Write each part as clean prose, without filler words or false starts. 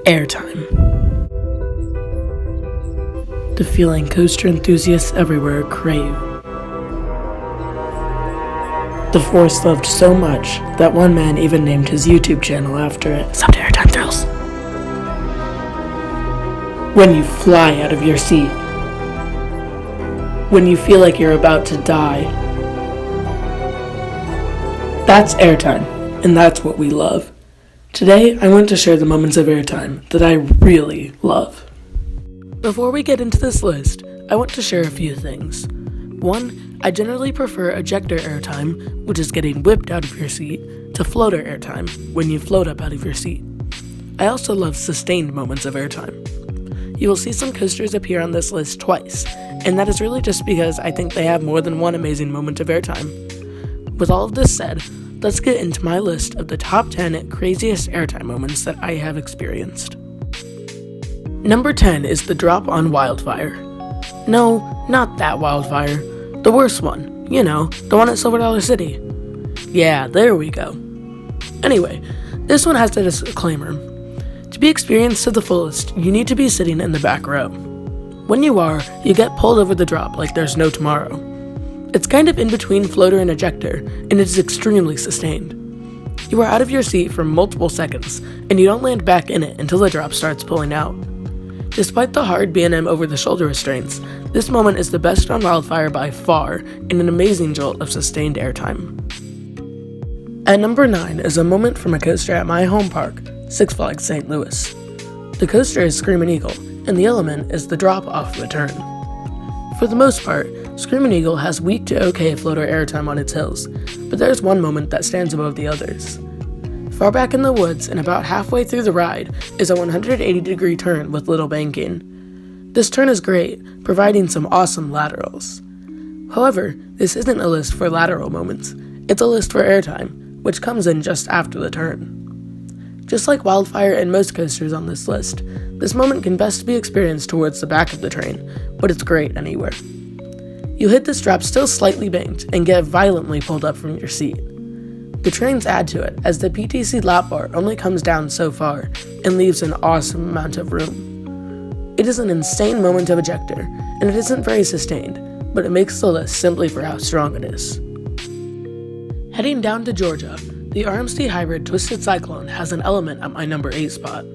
Airtime. The feeling coaster enthusiasts everywhere crave. The force loved so much that one man even named his YouTube channel after it. Some Airtime thrills. When you fly out of your seat. When you feel like you're about to die. That's Airtime, and that's what we love. Today, I want to share the moments of airtime that I really love. Before we get into this list, I want to share a few things. One, I generally prefer ejector airtime, which is getting whipped out of your seat, to floater airtime, when you float up out of your seat. I also love sustained moments of airtime. You will see some coasters appear on this list twice, and that is really just because I think they have more than one amazing moment of airtime. With all of this said, let's get into my list of the top 10 craziest airtime moments that I have experienced. Number 10 is the drop on Wildfire. No, not that Wildfire. The worst one. You know, the one at Silver Dollar City. Yeah, there we go. Anyway, this one has a disclaimer. To be experienced to the fullest, you need to be sitting in the back row. When you are, you get pulled over the drop like there's no tomorrow. It's kind of in between floater and ejector, and it is extremely sustained. You are out of your seat for multiple seconds, and you don't land back in it until the drop starts pulling out. Despite the hard B&M over-the-shoulder restraints, this moment is the best on Wildfire by far, and an amazing jolt of sustained airtime. At number 9 is a moment from a coaster at my home park, Six Flags St. Louis. The coaster is Screamin Eagle, and the element is the drop off the turn. For the most part, Screamin Eagle has weak to okay floater airtime on its hills, but there's one moment that stands above the others. Far back in the woods and about halfway through the ride is a 180-degree turn with little banking. This turn is great, providing some awesome laterals. However, this isn't a list for lateral moments, it's a list for airtime, which comes in just after the turn. Just like Wildfire and most coasters on this list, this moment can best be experienced towards the back of the train, but it's great anywhere. You hit this drop still slightly banked and get violently pulled up from your seat. The trains add to it, as the PTC lap bar only comes down so far and leaves an awesome amount of room. It is an insane moment of ejector, and it isn't very sustained, but it makes the list simply for how strong it is. Heading down to Georgia, the RMC Hybrid Twisted Cyclone has an element at my number 8 spot.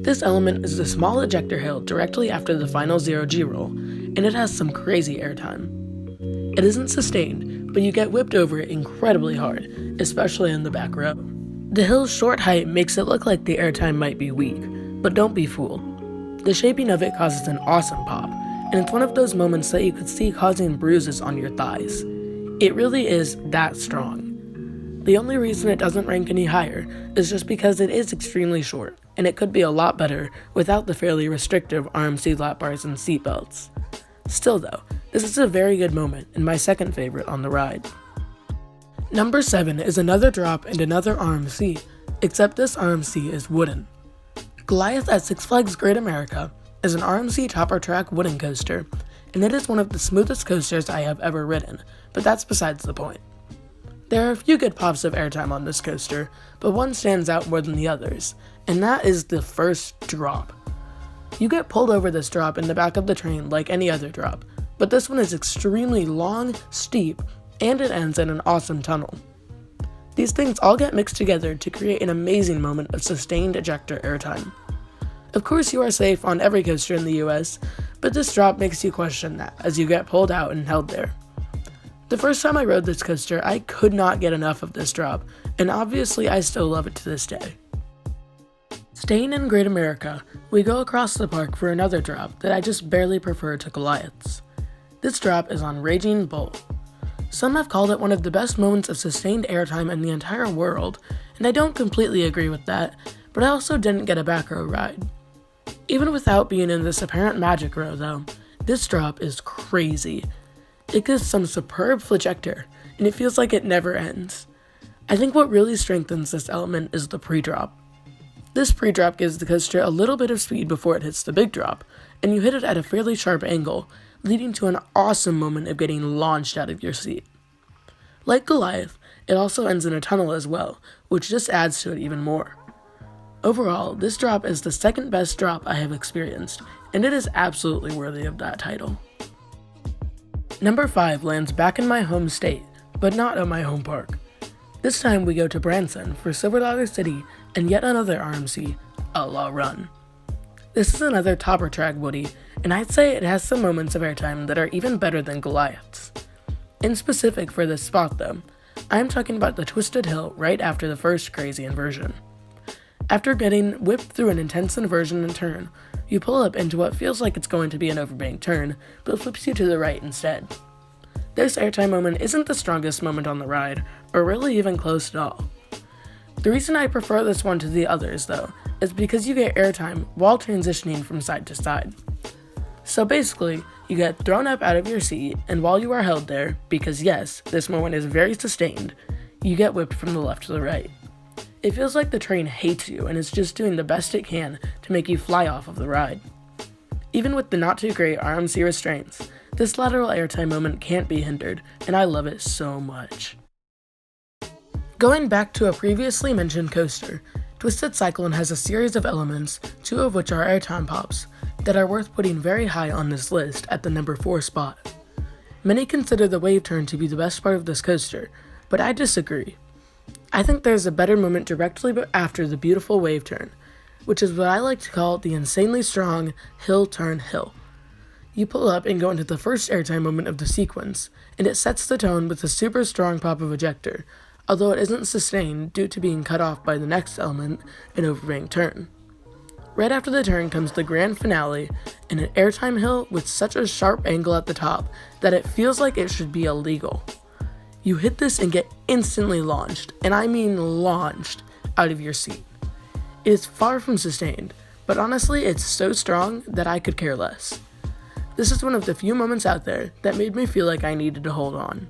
This element is a small ejector hill directly after the final 0G roll, and it has some crazy airtime. It isn't sustained, but you get whipped over it incredibly hard, especially in the back row. The hill's short height makes it look like the airtime might be weak, but don't be fooled. The shaping of it causes an awesome pop, and it's one of those moments that you could see causing bruises on your thighs. It really is that strong. The only reason it doesn't rank any higher is just because it is extremely short, and it could be a lot better without the fairly restrictive RMC lap bars and seatbelts. Still though, this is a very good moment and my second favorite on the ride. Number 7 is another drop and another RMC, except this RMC is wooden. Goliath at Six Flags Great America is an RMC topper track wooden coaster, and it is one of the smoothest coasters I have ever ridden, but that's besides the point. There are a few good pops of airtime on this coaster, but one stands out more than the others, and that is the first drop. You get pulled over this drop in the back of the train like any other drop, but this one is extremely long, steep, and it ends in an awesome tunnel. These things all get mixed together to create an amazing moment of sustained ejector airtime. Of course you are safe on every coaster in the US, but this drop makes you question that as you get pulled out and held there. The first time I rode this coaster, I could not get enough of this drop, and obviously I still love it to this day. Staying in Great America, we go across the park for another drop that I just barely prefer to Goliath's. This drop is on Raging Bull. Some have called it one of the best moments of sustained airtime in the entire world, and I don't completely agree with that, but I also didn't get a back row ride. Even without being in this apparent magic row though, this drop is crazy. It gives some superb flagector, and it feels like it never ends. I think what really strengthens this element is the pre-drop. This pre-drop gives the coaster a little bit of speed before it hits the big drop, and you hit it at a fairly sharp angle, leading to an awesome moment of getting launched out of your seat. Like Goliath, it also ends in a tunnel as well, which just adds to it even more. Overall, this drop is the second best drop I have experienced, and it is absolutely worthy of that title. Number 5 lands back in my home state, but not at my home park. This time we go to Branson for Silver Dollar City and yet another RMC, Outlaw Run. This is another topper track woody, and I'd say it has some moments of airtime that are even better than Goliath's. In specific for this spot though, I am talking about the twisted hill right after the first crazy inversion. After getting whipped through an intense inversion and turn, you pull up into what feels like it's going to be an overbank turn, but flips you to the right instead. This airtime moment isn't the strongest moment on the ride, or really even close at all. The reason I prefer this one to the others, though, is because you get airtime while transitioning from side to side. So basically, you get thrown up out of your seat, and while you are held there, because yes, this moment is very sustained, you get whipped from the left to the right. It feels like the train hates you and is just doing the best it can to make you fly off of the ride. Even with the not too great RMC restraints, this lateral airtime moment can't be hindered, and I love it so much. Going back to a previously mentioned coaster, Twisted Cyclone has a series of elements, 2 of which are airtime pops, that are worth putting very high on this list at the number 4 spot. Many consider the wave turn to be the best part of this coaster, but I disagree. I think there's a better moment directly after the beautiful wave turn, which is what I like to call the insanely strong hill turn hill. You pull up and go into the first airtime moment of the sequence, and it sets the tone with a super strong pop of ejector, although it isn't sustained due to being cut off by the next element, an overbank turn. Right after the turn comes the grand finale, in an airtime hill with such a sharp angle at the top that it feels like it should be illegal. You hit this and get instantly launched, and I mean launched, out of your seat. It is far from sustained, but honestly it's so strong that I could care less. This is one of the few moments out there that made me feel like I needed to hold on.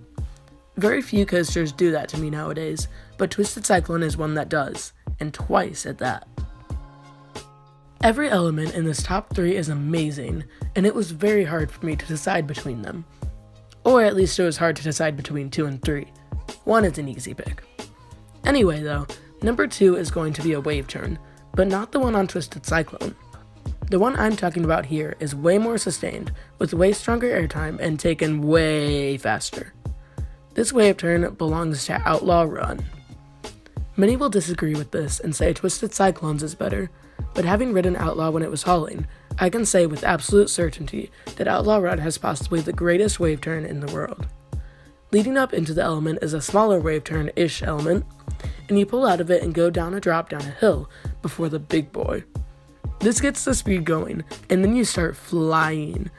Very few coasters do that to me nowadays, but Twisted Cyclone is one that does, and twice at that. Every element in this top 3 is amazing, and it was very hard for me to decide between them. Or at least it was hard to decide between 2 and 3. 1 is an easy pick. Anyway though, number 2 is going to be a wave turn, but not the one on Twisted Cyclone. The one I'm talking about here is way more sustained, with way stronger airtime and taken way faster. This wave turn belongs to Outlaw Run. Many will disagree with this and say Twisted Cyclone's is better, but having ridden Outlaw when it was hauling, I can say with absolute certainty that Outlaw Run has possibly the greatest wave turn in the world. Leading up into the element is a smaller wave turn-ish element, and you pull out of it and go down a drop down a hill before the big boy. This gets the speed going, and then you start flying.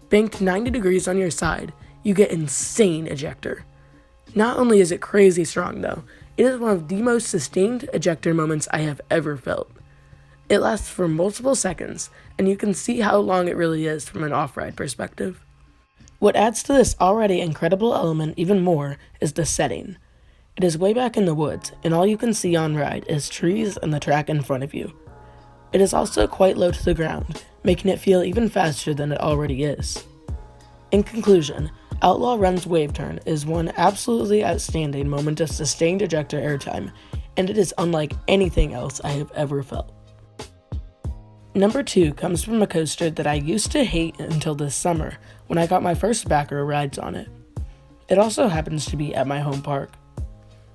Banked 90 degrees on your side, you get insane ejector. Not only is it crazy strong though, it is one of the most sustained ejector moments I have ever felt. It lasts for multiple seconds, and you can see how long it really is from an off-ride perspective. What adds to this already incredible element even more is the setting. It is way back in the woods, and all you can see on ride is trees and the track in front of you. It is also quite low to the ground, making it feel even faster than it already is. In conclusion, Outlaw Run's wave turn is one absolutely outstanding moment of sustained ejector airtime, and it is unlike anything else I have ever felt. Number 2 comes from a coaster that I used to hate until this summer when I got my first backer rides on it. It also happens to be at my home park.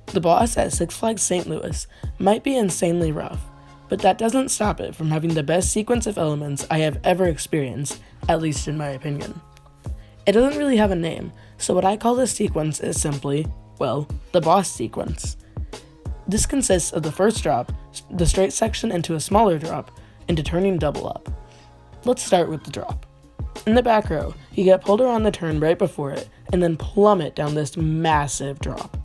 The boss at Six Flags St. Louis might be insanely rough, but that doesn't stop it from having the best sequence of elements I have ever experienced, at least in my opinion. It doesn't really have a name, so what I call this sequence is simply, well, the boss sequence. This consists of the first drop, the straight section into a smaller drop, into turning double up. Let's start with the drop. In the back row, you get pulled around the turn right before it, and then plummet down this massive drop.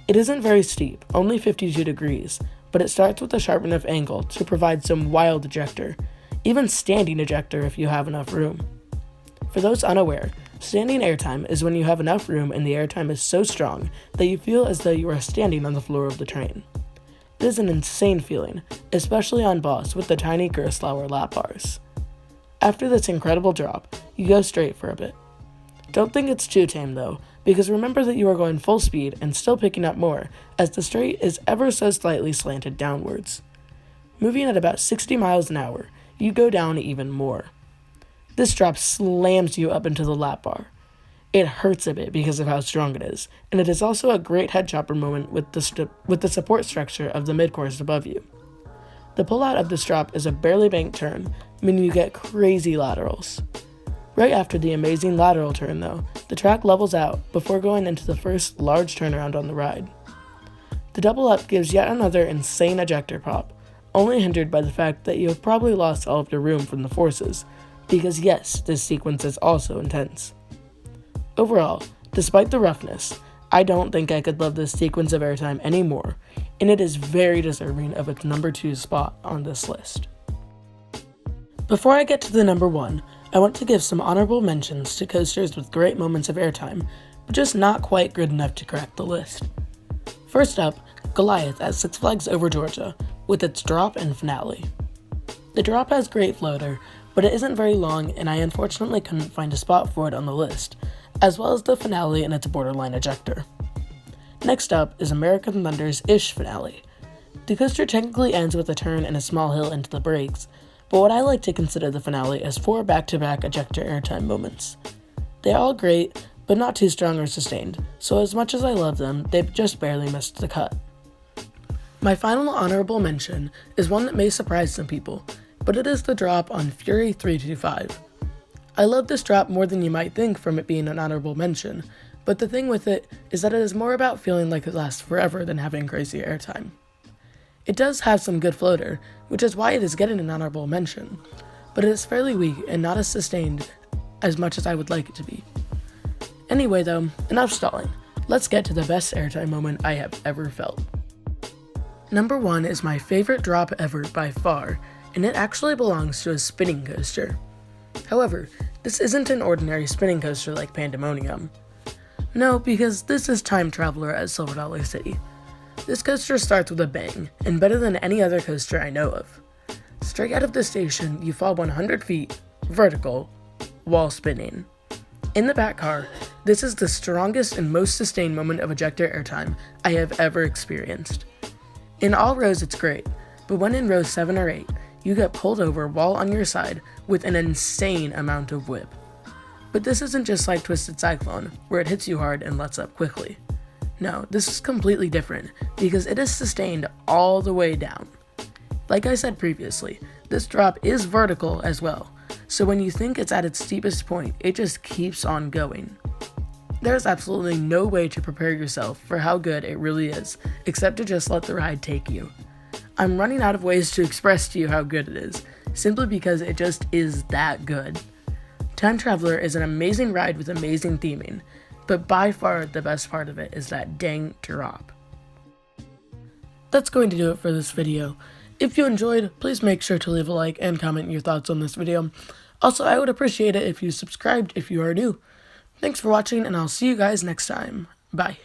It isn't very steep, only 52 degrees, but it starts with a sharp enough angle to provide some wild ejector, even standing ejector if you have enough room. For those unaware, standing airtime is when you have enough room and the airtime is so strong that you feel as though you are standing on the floor of the train. It is an insane feeling, especially on boss with the tiny Gerstlauer lap bars. After this incredible drop, you go straight for a bit. Don't think it's too tame though, because remember that you are going full speed and still picking up more, as the straight is ever so slightly slanted downwards. Moving at about 60 miles an hour, you go down even more. This drop slams you up into the lap bar. It hurts a bit because of how strong it is, and it is also a great head chopper moment with the support structure of the mid-course above you. The pullout of this drop is a barely banked turn, meaning you get crazy laterals. Right after the amazing lateral turn though, the track levels out before going into the first large turnaround on the ride. The double up gives yet another insane ejector pop, only hindered by the fact that you have probably lost all of your room from the forces, because yes, this sequence is also intense. Overall, despite the roughness, I don't think I could love this sequence of Airtime anymore, and it is very deserving of its number 2 spot on this list. Before I get to the number 1, I want to give some honorable mentions to coasters with great moments of Airtime, but just not quite good enough to crack the list. First up, Goliath at Six Flags Over Georgia, with its drop and finale. The drop has great floater, but it isn't very long and I unfortunately couldn't find a spot for it on the list, as well as the finale and its borderline ejector. Next up is American Thunder's Ish finale. The coaster technically ends with a turn and a small hill into the brakes, but what I like to consider the finale as 4 back-to-back ejector Airtime moments. They're all great, but not too strong or sustained, so as much as I love them, they've just barely missed the cut. My final honorable mention is one that may surprise some people, but it is the drop on Fury 325. I love this drop more than you might think from it being an honorable mention, but the thing with it is that it is more about feeling like it lasts forever than having crazy airtime. It does have some good floater, which is why it is getting an honorable mention, but it is fairly weak and not as sustained as much as I would like it to be. Anyway though, enough stalling. Let's get to the best Airtime moment I have ever felt. Number 1 is my favorite drop ever by far, and it actually belongs to a spinning coaster. However, this isn't an ordinary spinning coaster like Pandemonium. No, because this is Time Traveler at Silver Dollar City. This coaster starts with a bang, and better than any other coaster I know of. Straight out of the station, you fall 100 feet, vertical, while spinning. In the back car, this is the strongest and most sustained moment of ejector Airtime I have ever experienced. In all rows it's great, but when in rows 7 or 8, you get pulled over while on your side with an insane amount of whip. But this isn't just like Twisted Cyclone, where it hits you hard and lets up quickly. No, this is completely different, because it is sustained all the way down. Like I said previously, this drop is vertical as well, so when you think it's at its steepest point, it just keeps on going. There's absolutely no way to prepare yourself for how good it really is, except to just let the ride take you. I'm running out of ways to express to you how good it is, simply because it just is that good. Time Traveler is an amazing ride with amazing theming, but by far the best part of it is that dang drop. That's going to do it for this video. If you enjoyed, please make sure to leave a like and comment your thoughts on this video. Also, I would appreciate it if you subscribed if you are new. Thanks for watching, and I'll see you guys next time. Bye.